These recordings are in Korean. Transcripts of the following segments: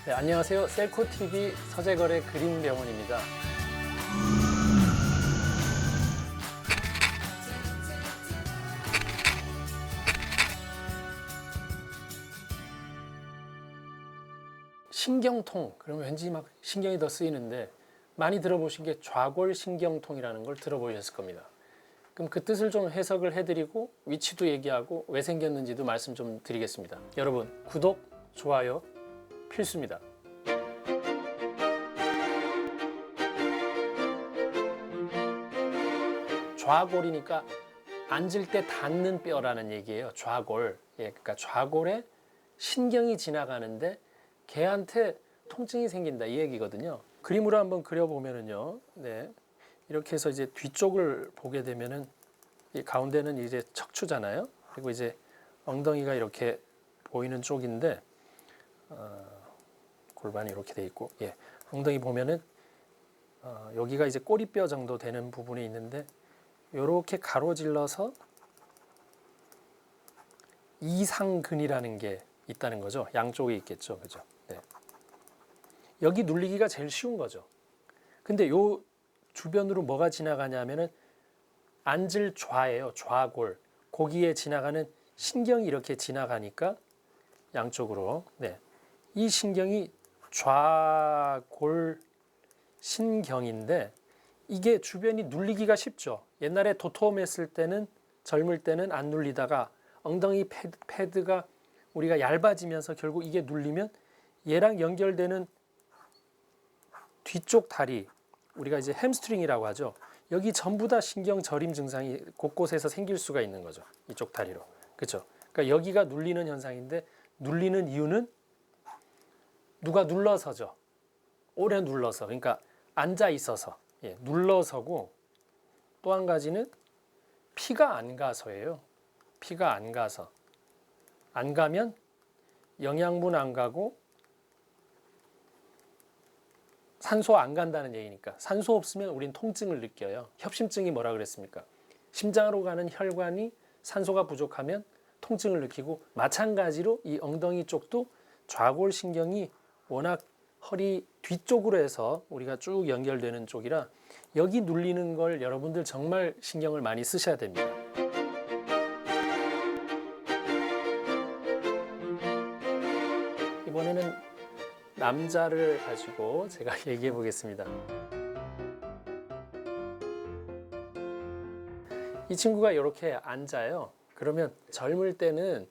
네, 안녕하세요. 셀코TV 서재거래 그림병원입니다. 신경통, 그러면 왠지 막 신경이 더 쓰이는데 많이 들어보신 게 좌골신경통이라는 걸 들어보셨을 겁니다. 그럼 그 뜻을 좀 해석을 해드리고 위치도 얘기하고 왜 생겼는지도 말씀 좀 드리겠습니다. 여러분, 구독, 좋아요 필수입니다. 좌골이니까 앉을 때 닿는 뼈라는 얘기예요. 좌골. 예, 그러니까 좌골에 신경이 지나가는데 걔한테 통증이 생긴다 이 얘기거든요. 그림으로 한번 그려보면은요. 네. 이렇게 해서 이제 뒤쪽을 보게 되면은 이 가운데는 이제 척추잖아요. 그리고 이제 엉덩이가 이렇게 보이는 쪽인데 골반이 이렇게 돼 있고, 예. 엉덩이 보면은 여기가 이제 꼬리뼈 정도 되는 부분이 있는데 이렇게 가로질러서 이상근이라는 게 있다는 거죠. 양쪽에 있겠죠, 그죠? 네. 여기 눌리기가 제일 쉬운 거죠. 근데 요 주변으로 뭐가 지나가냐면은 앉을 좌예요. 좌골. 거기에 지나가는 신경이 이렇게 지나가니까 양쪽으로. 네. 이 신경이 좌골 신경인데 이게 주변이 눌리기가 쉽죠. 옛날에 도톰했을 때는 젊을 때는 안 눌리다가 엉덩이 패드가 우리가 얇아지면서 결국 이게 눌리면 얘랑 연결되는 뒤쪽 다리, 우리가 이제 햄스트링이라고 하죠. 여기 전부 다 신경 저림 증상이 곳곳에서 생길 수가 있는 거죠. 이쪽 다리로. 그렇죠? 그러니까 여기가 눌리는 현상인데 눌리는 이유는 누가 눌러서죠. 오래 눌러서. 그러니까 앉아 있어서. 예, 눌러서고 또 한 가지는 피가 안 가서예요. 피가 안 가서. 안 가면 영양분 안 가고 산소 안 간다는 얘기니까. 산소 없으면 우린 통증을 느껴요. 협심증이 뭐라 그랬습니까? 심장으로 가는 혈관이 산소가 부족하면 통증을 느끼고, 마찬가지로 이 엉덩이 쪽도 좌골신경이 워낙 허리 뒤쪽으로 해서 우리가 쭉 연결되는 쪽이라 여기 눌리는 걸 여러분들 정말 신경을 많이 쓰셔야 됩니다. 이번에는 남자를 가지고 제가 얘기해 보겠습니다. 이 친구가 이렇게 앉아요. 그러면 젊을 때는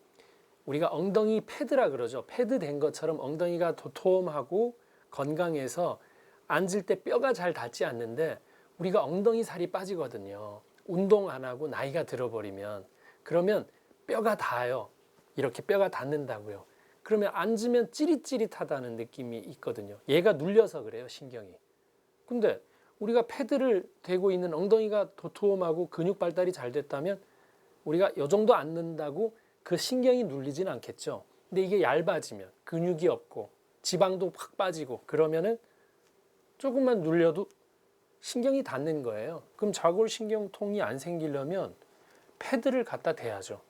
우리가 엉덩이 패드라 그러죠. 패드 된 것처럼 엉덩이가 도톰하고 건강해서 앉을 때 뼈가 잘 닿지 않는데 우리가 엉덩이 살이 빠지거든요. 운동 안 하고 나이가 들어버리면. 그러면 뼈가 닿아요. 이렇게 뼈가 닿는다고요. 그러면 앉으면 찌릿찌릿하다는 느낌이 있거든요. 얘가 눌려서 그래요, 신경이. 근데 우리가 패드를 대고 있는 엉덩이가 도톰하고 근육 발달이 잘 됐다면 우리가 이 정도 앉는다고 그 신경이 눌리진 않겠죠. 근데 이게 얇아지면 근육이 없고 지방도 확 빠지고 그러면은 조금만 눌려도 신경이 닿는 거예요. 그럼 좌골신경통이 안 생기려면 패드를 갖다 대야죠.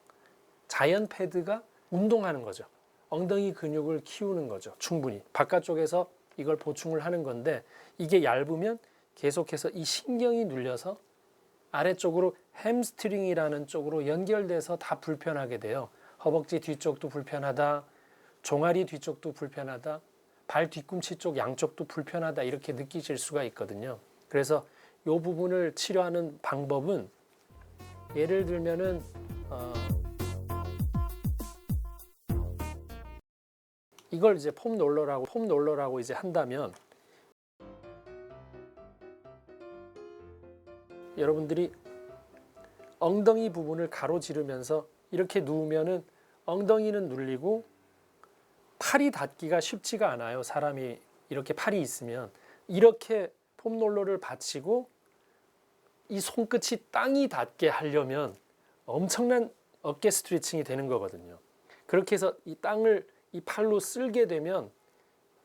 자연 패드가 운동하는 거죠. 엉덩이 근육을 키우는 거죠. 충분히. 바깥쪽에서 이걸 보충을 하는 건데 이게 얇으면 계속해서 이 신경이 눌려서 아래쪽으로 햄스트링이라는 쪽으로 연결돼서 다 불편하게 돼요. 허벅지 뒤쪽도 불편하다. 종아리 뒤쪽도 불편하다. 발 뒤꿈치 쪽 양쪽도 불편하다. 이렇게 느끼실 수가 있거든요. 그래서 이 부분을 치료하는 방법은 예를 들면은 이걸 이제 폼롤러라고 이제 한다면 여러분들이 엉덩이 부분을 가로지르면서 이렇게 누우면은 엉덩이는 눌리고 팔이 닿기가 쉽지가 않아요. 사람이 이렇게 팔이 있으면 이렇게 폼롤러를 받치고 이 손끝이 땅이 닿게 하려면 엄청난 어깨 스트레칭이 되는 거거든요. 그렇게 해서 이 땅을 이 팔로 쓸게 되면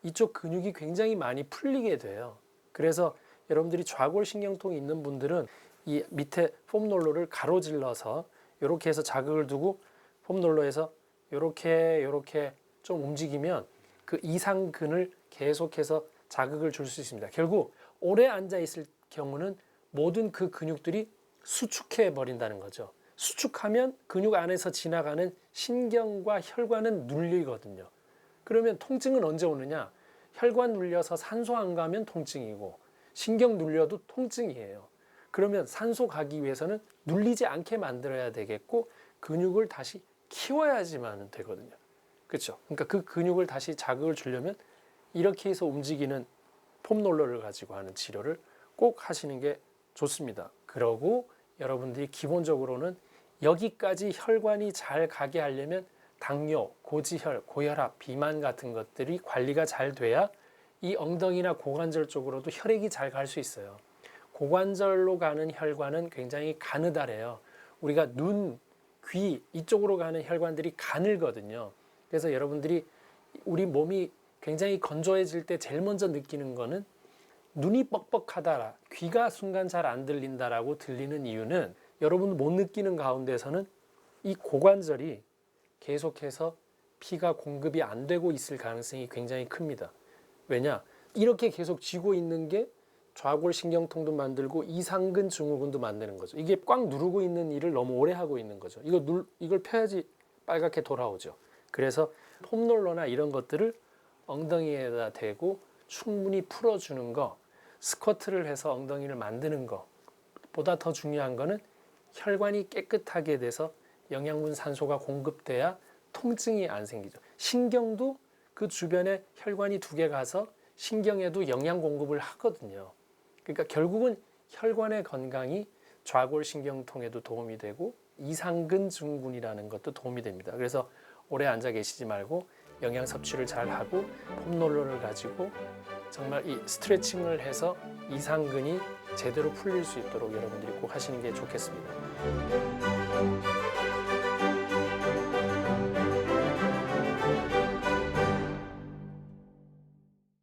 이쪽 근육이 굉장히 많이 풀리게 돼요. 그래서 여러분들이 좌골신경통이 있는 분들은 이 밑에 폼롤러를 가로질러서 이렇게 해서 자극을 두고 폼롤러에서 이렇게 좀 움직이면 그 이상근을 계속해서 자극을 줄 수 있습니다. 결국 오래 앉아 있을 경우는 모든 그 근육들이 수축해 버린다는 거죠. 수축하면 근육 안에서 지나가는 신경과 혈관은 눌리거든요. 그러면 통증은 언제 오느냐? 혈관 눌려서 산소 안 가면 통증이고 신경 눌려도 통증이에요. 그러면 산소 가기 위해서는 눌리지 않게 만들어야 되겠고 근육을 다시 키워야지만 되거든요. 그렇죠? 그러니까 그 근육을 다시 자극을 주려면 이렇게 해서 움직이는 폼롤러를 가지고 하는 치료를 꼭 하시는 게 좋습니다. 그러고 여러분들이 기본적으로는 여기까지 혈관이 잘 가게 하려면 당뇨, 고지혈, 고혈압, 비만 같은 것들이 관리가 잘 돼야 이 엉덩이나 고관절 쪽으로도 혈액이 잘 갈 수 있어요. 고관절로 가는 혈관은 굉장히 가느다래요. 우리가 눈, 귀 이쪽으로 가는 혈관들이 가늘거든요. 그래서 여러분들이 우리 몸이 굉장히 건조해질 때 제일 먼저 느끼는 거는 눈이 뻑뻑하다, 귀가 순간 잘 안 들린다라고 들리는 이유는 여러분 못 느끼는 가운데서는 이 고관절이 계속해서 피가 공급이 안 되고 있을 가능성이 굉장히 큽니다. 왜냐? 이렇게 계속 쥐고 있는 게 좌골신경통도 만들고 이상근 증후군도 만드는 거죠. 이게 꽉 누르고 있는 일을 너무 오래 하고 있는 거죠. 이걸 펴야지 빨갛게 돌아오죠. 그래서 폼롤러나 이런 것들을 엉덩이에다 대고 충분히 풀어주는 거, 스쿼트를 해서 엉덩이를 만드는 것보다 더 중요한 거는 혈관이 깨끗하게 돼서 영양분 산소가 공급돼야 통증이 안 생기죠. 신경도 그 주변에 혈관이 2개 가서 신경에도 영양 공급을 하거든요. 그러니까 결국은 혈관의 건강이 좌골신경통에도 도움이 되고 이상근 증후군이라는 것도 도움이 됩니다. 그래서 오래 앉아 계시지 말고 영양 섭취를 잘 하고 폼롤러를 가지고 정말 이 스트레칭을 해서 이상근이 제대로 풀릴 수 있도록 여러분들이 꼭 하시는 게 좋겠습니다.